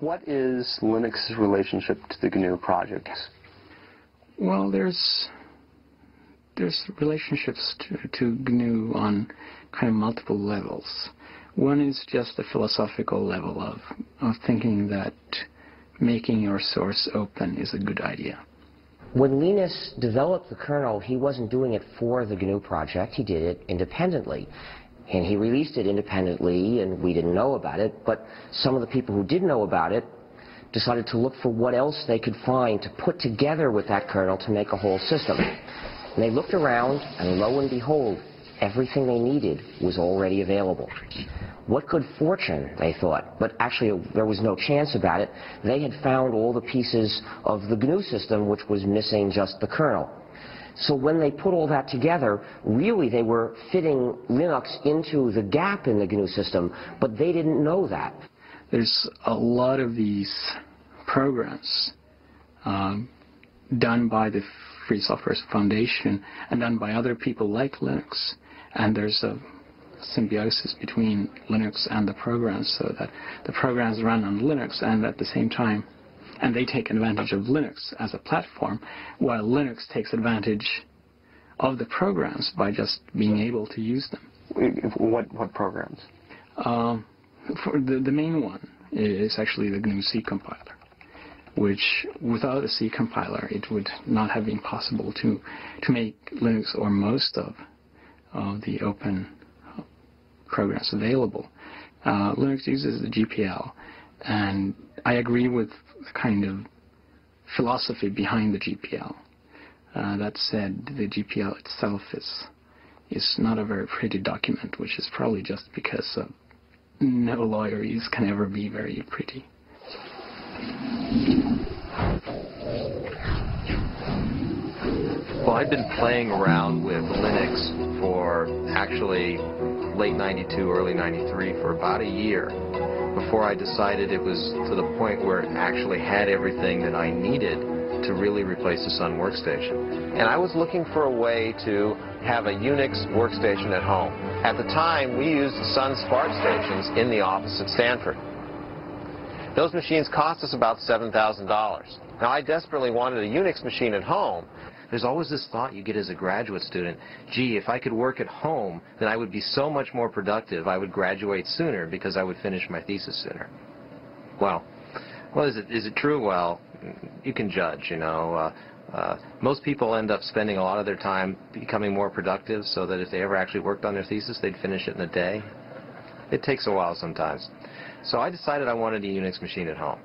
What is Linux's relationship to the GNU project? Well, there's relationships to GNU on kind of multiple levels. One is just the philosophical level of thinking that making your source open is a good idea. When Linus developed the kernel, he wasn't doing it for the GNU project. He did it independently. And he released it independently, and we didn't know about it. But some of the people who did know about it decided to look for what else they could find to put together with that kernel to make a whole system. And they looked around, and lo and behold, everything they needed was already available. What good fortune, they thought. But actually, there was no chance about it. They had found all the pieces of the GNU system, which was missing just the kernel. So when they put all that together, really they were fitting Linux into the gap in the GNU system, but they didn't know that. There's a lot of these programs done by the Free Software Foundation and done by other people like Linux, and there's a symbiosis between Linux and the programs, so that the programs run on Linux and at the same time, and they take advantage of Linux as a platform, while Linux takes advantage of the programs by just being able to use them. What programs? For the main one is actually the GNU C compiler, which without a C compiler it would not have been possible to make Linux or most of the open programs available. Linux uses the GPL, and I agree with the kind of philosophy behind the GPL. That said, the GPL itself is not a very pretty document, which is probably just because no lawyers can ever be very pretty. Well, I've been playing around with Linux for actually late 92, early 93 for about a year before I decided it was to the point where it actually had everything that I needed to really replace the Sun workstation. And I was looking for a way to have a Unix workstation at home. At the time, we used the Sun SPARC stations in the office at Stanford. Those machines cost us about $7,000. Now, I desperately wanted a Unix machine at home. There's always this thought you get as a graduate student, gee, if I could work at home, then I would be so much more productive. I would graduate sooner because I would finish my thesis sooner. Well, is it true? Well, you can judge, you know. Most people end up spending a lot of their time becoming more productive so that if they ever actually worked on their thesis, they'd finish it in a day. It takes a while sometimes. So I decided I wanted a Unix machine at home.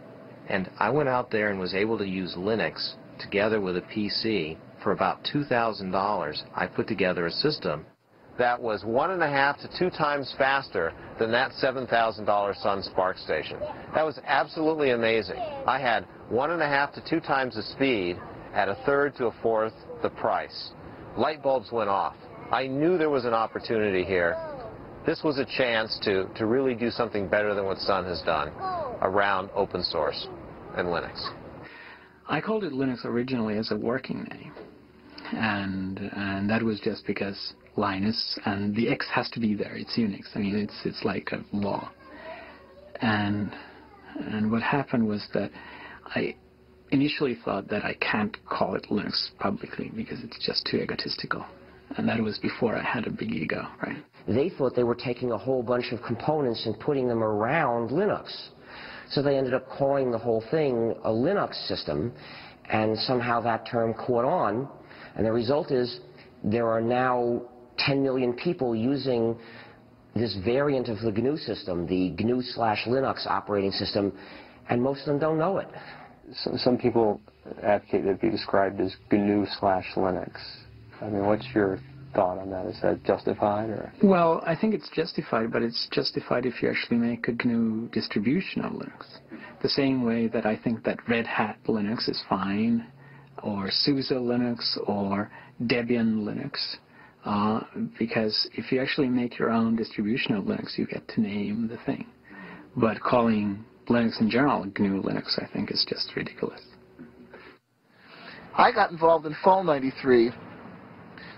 And I went out there and was able to use Linux together with a PC. For about $2,000, I put together a system that was 1.5 to 2 times faster than that $7,000 Sun SPARC station. That was absolutely amazing. I had 1.5 to 2 times the speed at 1/3 to 1/4 the price. Light bulbs went off. I knew there was an opportunity here. This was a chance to really do something better than what Sun has done around open source and Linux. I called it Linux originally as a working name, and that was just because Linus, and the X has to be there. It's Unix. I mean, it's like a law. And what happened was that I initially thought that I can't call it Linux publicly because it's just too egotistical. And that was before I had a big ego, right? They thought they were taking a whole bunch of components and putting them around Linux. So they ended up calling the whole thing a Linux system, and somehow that term caught on. And the result is there are now 10 million people using this variant of the GNU system, the GNU/Linux operating system, and most of them don't know it. Some people advocate that it be described as GNU/Linux. I mean, what's your thought on that? Is that justified? Or? Well, I think it's justified, but it's justified if you actually make a GNU distribution of Linux. The same way that I think that Red Hat Linux is fine, or SUSE Linux, or Debian Linux. Because if you actually make your own distribution of Linux, you get to name the thing. But calling Linux in general GNU Linux, I think, is just ridiculous. I got involved in Fall 93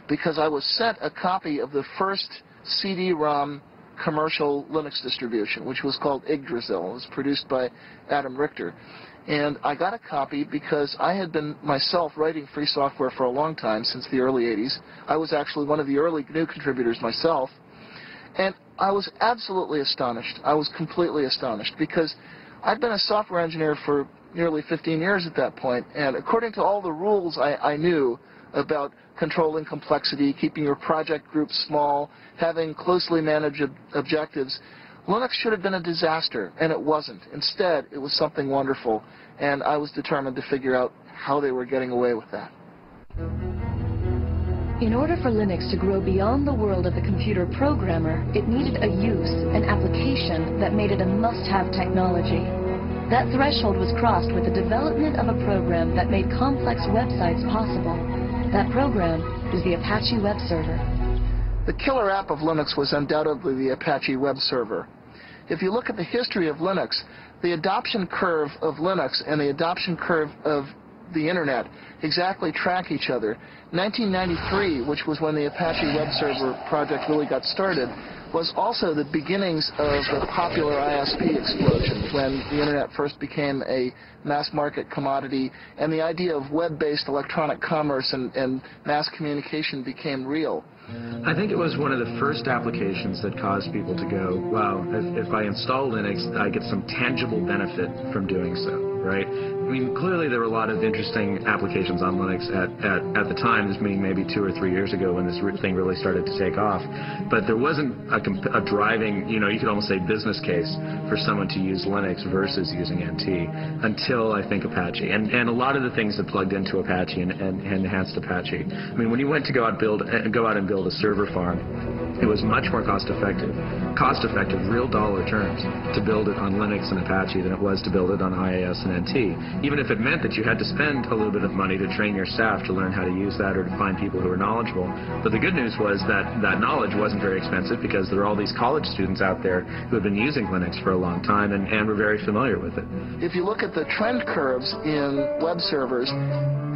because I was sent a copy of the first CD-ROM commercial Linux distribution, which was called Yggdrasil. It was produced by Adam Richter. And I got a copy because I had been myself writing free software for a long time, since the early 80s. I was actually one of the early GNU contributors myself. And I was absolutely astonished. I was completely astonished because I'd been a software engineer for nearly 15 years at that point. And according to all the rules I knew about controlling complexity, keeping your project groups small, having closely managed objectives, Linux should have been a disaster, and it wasn't. Instead, it was something wonderful, and I was determined to figure out how they were getting away with that. In order for Linux to grow beyond the world of the computer programmer, it needed a use, an application that made it a must-have technology. That threshold was crossed with the development of a program that made complex websites possible. That program is the Apache Web Server. The killer app of Linux was undoubtedly the Apache Web Server. If you look at the history of Linux, the adoption curve of Linux and the adoption curve of the Internet exactly track each other. 1993, which was when the Apache Web Server project really got started, was also the beginnings of the popular ISP explosion, when the Internet first became a mass-market commodity and the idea of web-based electronic commerce and mass communication became real. I think it was one of the first applications that caused people to go, wow, if I install Linux, I get some tangible benefit from doing so, right? I mean, clearly there were a lot of interesting applications on Linux at the time, this being maybe 2 or 3 years ago when this thing really started to take off. But there wasn't a driving, you could almost say business case for someone to use Linux versus using NT until, I think, Apache. And a lot of the things that plugged into Apache and enhanced Apache. I mean, when you went to go out and build a server farm, it was much more cost-effective, real dollar terms, to build it on Linux and Apache than it was to build it on IIS and NT, even if it meant that you had to spend a little bit of money to train your staff to learn how to use that or to find people who were knowledgeable. But the good news was that that knowledge wasn't very expensive because there were all these college students out there who had been using Linux for a long time and were very familiar with it. If you look at the trend curves in web servers,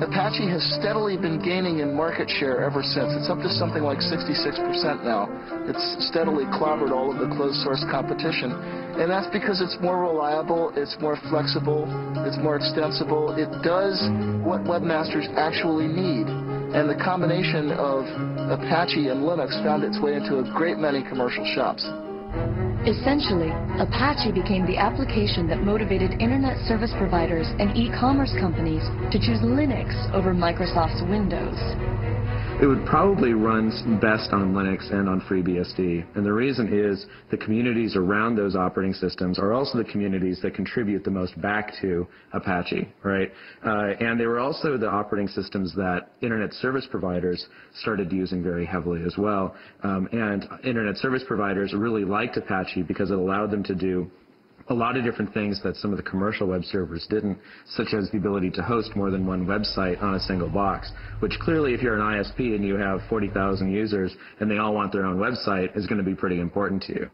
Apache has steadily been gaining in market share ever since. It's up to something like 66% now. It's steadily clobbered all of the closed-source competition. And that's because it's more reliable, it's more flexible, it's more extensible. It does what webmasters actually need. And the combination of Apache and Linux found its way into a great many commercial shops. Essentially, Apache became the application that motivated internet service providers and e-commerce companies to choose Linux over Microsoft's Windows. It would probably run best on Linux and on FreeBSD, and the reason is the communities around those operating systems are also the communities that contribute the most back to Apache, right? And they were also the operating systems that internet service providers started using very heavily as well. And internet service providers really liked Apache because it allowed them to do a lot of different things that some of the commercial web servers didn't, such as the ability to host more than one website on a single box, which clearly if you're an ISP and you have 40,000 users and they all want their own website is going to be pretty important to you.